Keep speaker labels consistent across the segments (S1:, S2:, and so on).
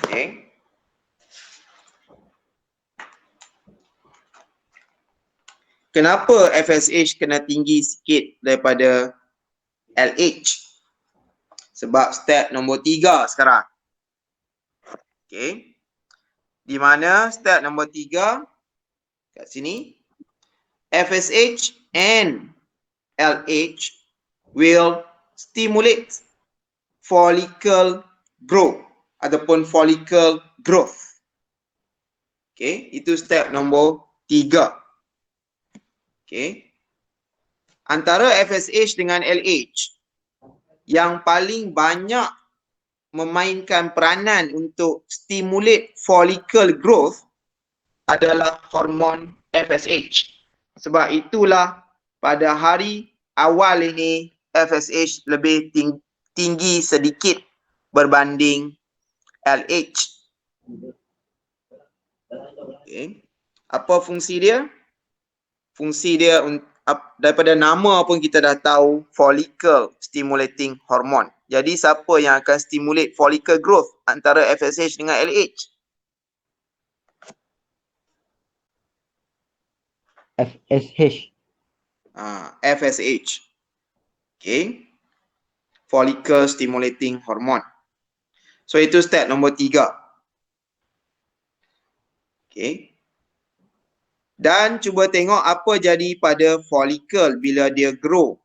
S1: Okay. Kenapa FSH kena tinggi sikit daripada LH? Sebab step nombor 3 sekarang. Okay. Di mana step nombor 3 kat sini, FSH and LH will stimulate follicle growth ataupun follicle growth. Okay, itu step nombor 3. Okay. Antara FSH dengan LH, yang paling banyak memainkan peranan untuk stimulate follicle growth adalah hormon FSH. Sebab itulah pada hari awal ini FSH lebih tinggi sedikit berbanding LH. Okay. Apa fungsi dia? Fungsi dia daripada nama pun kita dah tahu, follicle stimulating hormone. Jadi siapa yang akan stimulate follicle growth antara FSH dengan LH?
S2: FSH.
S1: FSH. Okay. Follicle stimulating hormone. So itu step nombor 3. Okay. Dan cuba tengok apa jadi pada follicle bila dia grow.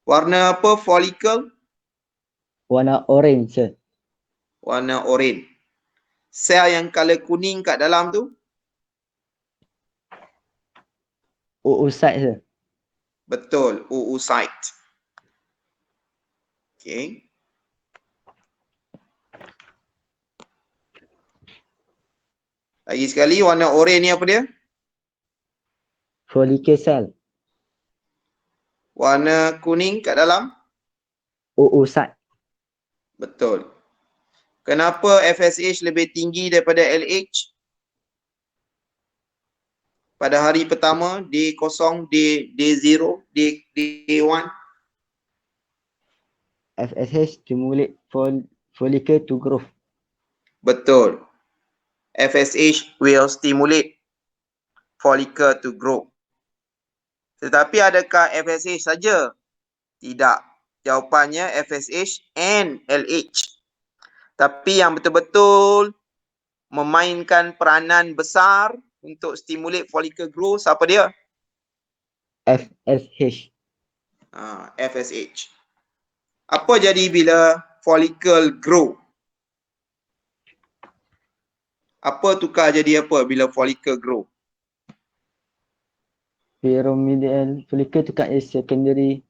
S1: Warna apa follicle?
S2: Warna orange.
S1: Warna orange. Sel yang color kuning kat dalam tu?
S2: Oocyte.
S1: Betul, oocyte. Okay. Lagi sekali, warna orange ni apa dia?
S2: Follicle cell.
S1: Warna kuning kat dalam?
S2: Oocyte.
S1: Betul. Kenapa FSH lebih tinggi daripada LH? Pada hari pertama, D0, D0, D1.
S2: FSH stimulate follicle to grow.
S1: Betul. FSH will stimulate follicle to grow. Tetapi adakah FSH saja? Tidak. Jawapannya FSH and LH. Tapi yang betul-betul memainkan peranan besar untuk stimulate follicle growth, siapa dia?
S2: FSH.
S1: FSH. Apa jadi bila follicle grow? Apa tukar jadi apa bila follicle grow?
S2: Pyramidal follicle tukar jadi secondary.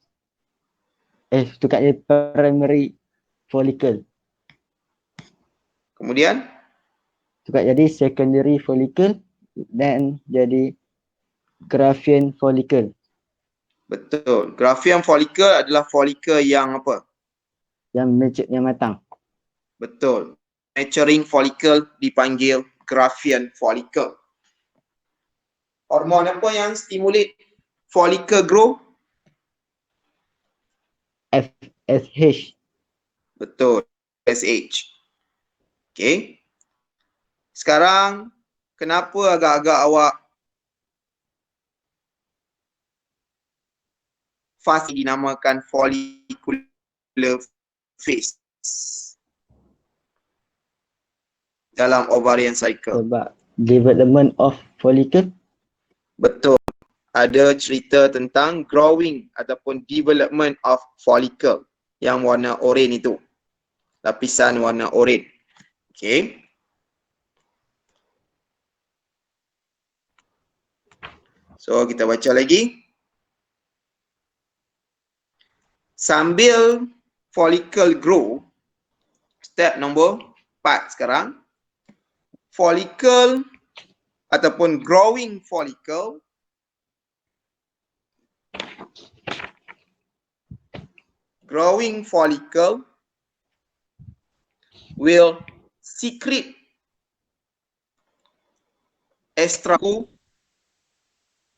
S2: Tukar jadi primary follicle.
S1: Kemudian?
S2: Tukar jadi secondary follicle dan jadi Graafian follicle.
S1: Betul. Graafian follicle adalah follicle yang apa?
S2: Yang matang.
S1: Betul. Maturing follicle dipanggil Graafian follicle. Hormon apa yang stimulate follicle grow?
S2: FSH.
S1: Betul. FSH. Okay. Sekarang, kenapa agak-agak awak fase dinamakan follicular phase dalam ovarian cycle?
S2: Sebab development of follicle.
S1: Betul. Ada cerita tentang growing ataupun development of follicle yang warna orange itu. Lapisan warna orange. Okay. So kita baca lagi. Sambil follicle grow, step nombor 4 sekarang. Follicle ataupun growing follicle will secrete estradiol.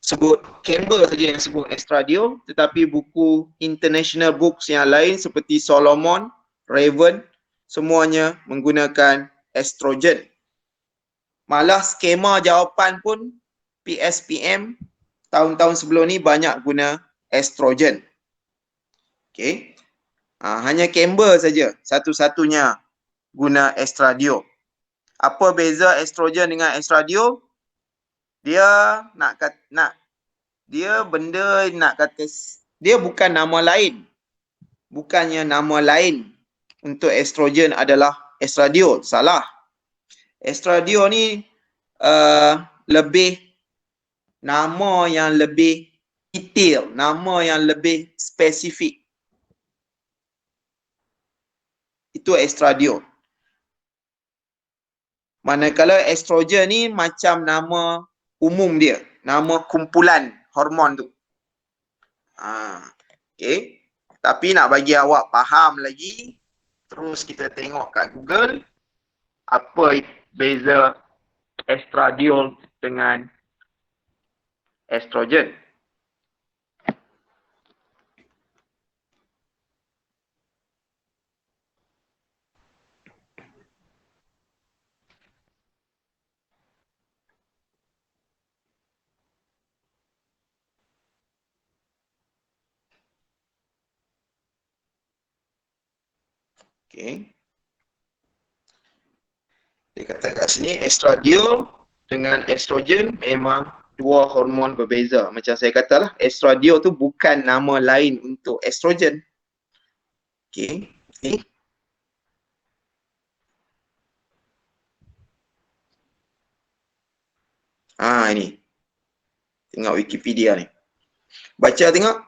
S1: Sebut Campbell saja yang sebut estradiol, tetapi buku international books yang lain seperti Solomon, Raven semuanya menggunakan estrogen. Malah skema jawapan pun PSPM tahun-tahun sebelum ni banyak guna estrogen. Okey. Hanya Camber saja satu-satunya guna estradiol. Apa beza estrogen dengan estradiol? Dia dia bukan nama lain. Bukannya nama lain untuk estrogen adalah estradiol. Salah. Estradiol ni lebih nama yang lebih detail, nama yang lebih spesifik. Itu estradiol. Manakala estrogen ni macam nama umum dia, nama kumpulan hormon tu. Okey. Tapi nak bagi awak faham lagi, terus kita tengok kat Google apa beza estradiol dengan estrogen. Okey. Dia kata kat sini estradiol dengan estrogen memang dua hormon berbeza. Macam saya katalah, estradiol tu bukan nama lain untuk estrogen. Okey. Okay. Ini. Tengok Wikipedia ni. Baca tengok.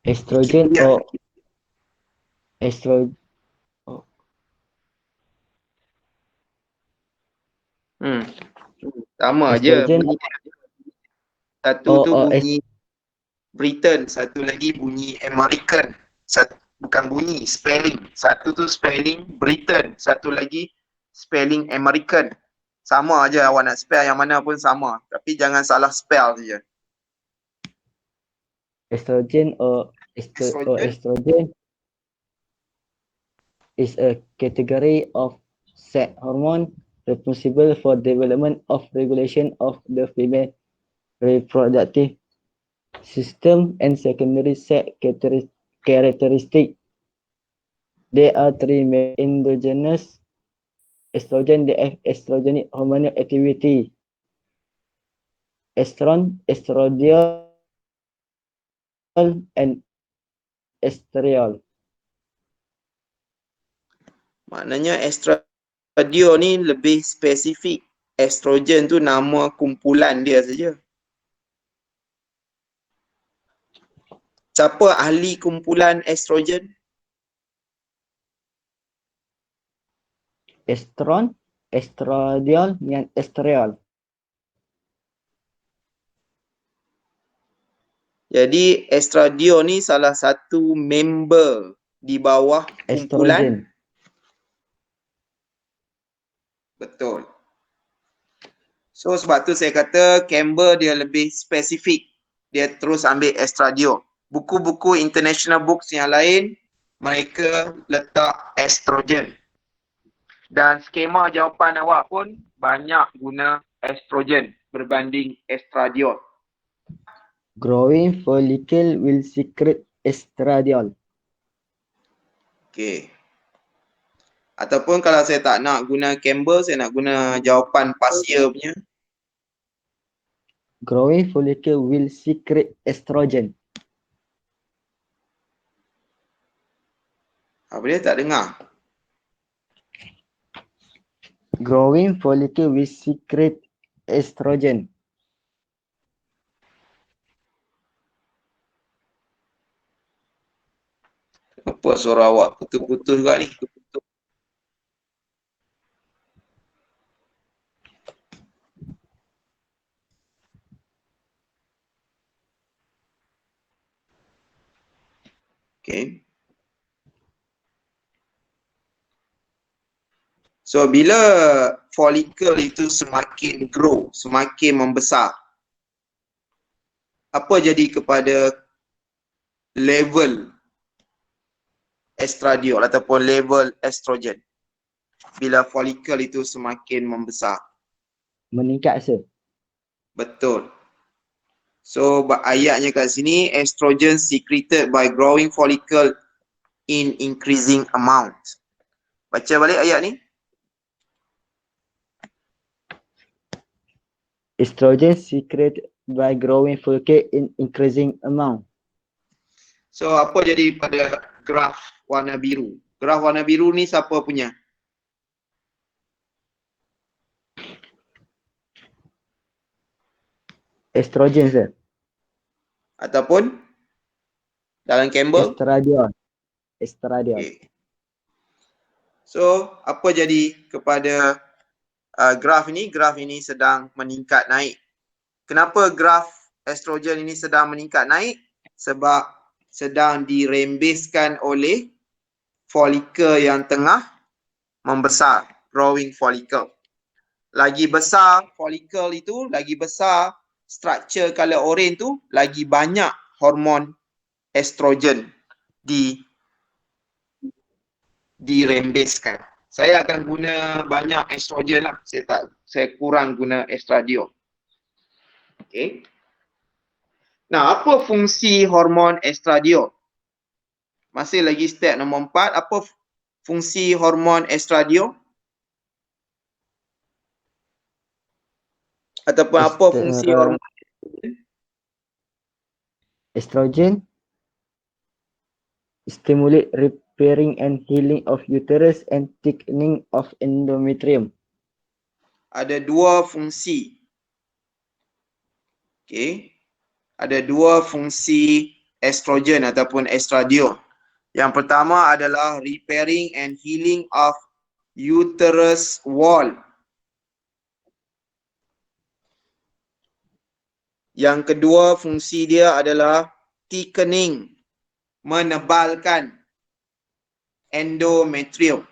S2: Estrogen
S1: Wikipedia.
S2: or estrogen.
S1: Sama je.
S2: Estrogen
S1: Satu tu bunyi Britain, satu lagi bunyi American. Bukan bunyi, spelling. Satu tu spelling Britain, satu lagi spelling American. Sama aja, awak nak spell yang mana pun sama. Tapi jangan salah spell saja.
S2: Estrogen or estrogen is a category of sex hormone responsible for development of regulation of the female reproductive system and secondary sex characteristic. There are three main endogenous estrogen, the estrogenic hormonal activity: estron, estradiol, and estriol.
S1: Maknanya estradiol ni lebih spesifik. Estrogen tu nama kumpulan dia saja. Siapa ahli kumpulan estrogen?
S2: Estron, estradiol, dan estriol.
S1: Jadi estradiol ni salah satu member di bawah kumpulan
S2: Estrogen.
S1: Betul. So sebab tu saya kata Camber dia lebih spesifik. Dia terus ambil estradiol. Buku-buku international books yang lain mereka letak estrogen. Dan skema jawapan awak pun banyak guna estrogen berbanding estradiol.
S2: Growing follicle will secrete estradiol.
S1: Okey. Ataupun kalau saya tak nak guna Camber, saya nak guna jawapan Pasir punya.
S2: Growing follicle will secrete estrogen.
S1: Apa dia tak dengar?
S2: Growing follicle will secrete estrogen.
S1: Apa suara awak putus-putus juga ni? Okay. So bila follicle itu semakin grow, semakin membesar, apa jadi kepada level estradiol ataupun level estrogen bila folikel itu semakin membesar.
S2: Meningkat sir.
S1: Betul. So ayatnya kat sini, estrogen secreted by growing follicle in increasing amount. Baca balik ayat ni.
S2: Estrogen secreted by growing follicle in increasing amount.
S1: So apa jadi pada graf warna biru? Graf warna biru ni siapa punya?
S2: Estrogen sir.
S1: Ataupun dalam Campbell?
S2: Estradiol. Estradiol.
S1: Okay. So apa jadi kepada graf ini? Graf ini sedang meningkat naik. Kenapa graf estrogen ini sedang meningkat naik? Sebab sedang dirembeskan oleh folikel yang tengah membesar, growing follicle. Lagi besar folikel itu, lagi besar structure color orange tu, lagi banyak hormon estrogen dirembeskan. Saya akan guna banyak estrogen lah. Saya kurang guna estradiol. Okay. Nah, apa fungsi hormon estradiol? Masih lagi step nombor 4. Apa fungsi hormon estradiol? Ataupun apa fungsi hormon?
S2: Estrogen stimulate repairing and healing of uterus and thickening of endometrium.
S1: Ada dua fungsi. Okay. Ada dua fungsi estrogen ataupun estradiol. Yang pertama adalah repairing and healing of uterus wall. Yang kedua fungsi dia adalah thickening, menebalkan endometrium.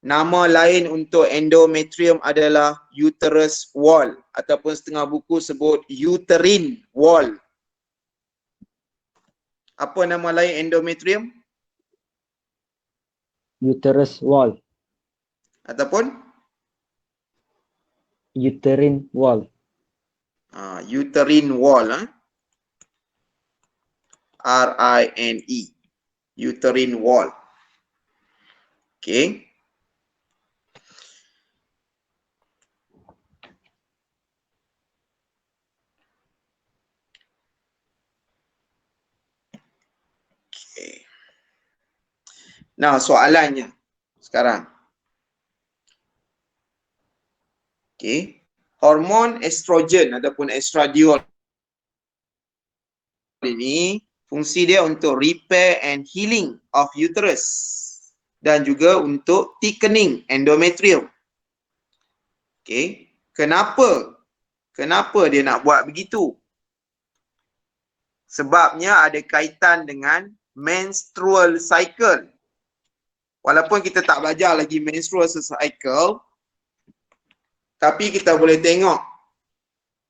S1: Nama lain untuk endometrium adalah uterus wall ataupun setengah buku sebut uterine wall. Apa nama lain endometrium?
S2: Uterus wall.
S1: Ataupun?
S2: Uterine wall.
S1: Uterine wall. R-I-N-E. Uterine wall. Okay. Nah, soalannya sekarang. Okay. Hormon estrogen ataupun estradiol ini fungsi dia untuk repair and healing of uterus dan juga untuk thickening endometrium. Okay. Kenapa dia nak buat begitu? Sebabnya ada kaitan dengan menstrual cycle. Walaupun kita tak belajar lagi menstrual cycle, tapi kita boleh tengok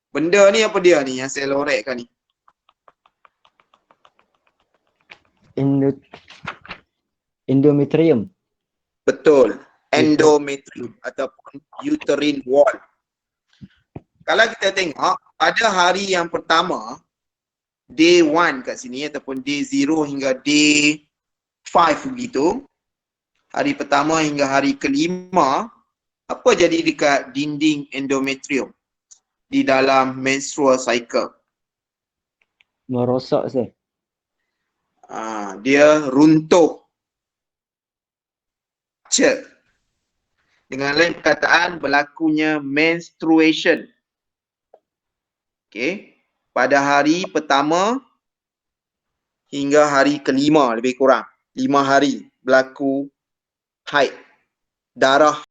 S1: benda ni apa dia ni yang saya lorekkan ni.
S2: Endometrium.
S1: Betul. Endometrium ataupun uterine wall. Kalau kita tengok pada hari yang pertama, day 1 kat sini ataupun day 0 hingga day 5 begitu, hari pertama hingga hari kelima, apa jadi dekat dinding endometrium di dalam menstrual cycle?
S2: Merosot sih.
S1: Dia runtuh. Dengan lain perkataan, berlakunya menstruation. Okay. Pada hari pertama hingga hari kelima lebih kurang. 5 hari berlaku haid. Darah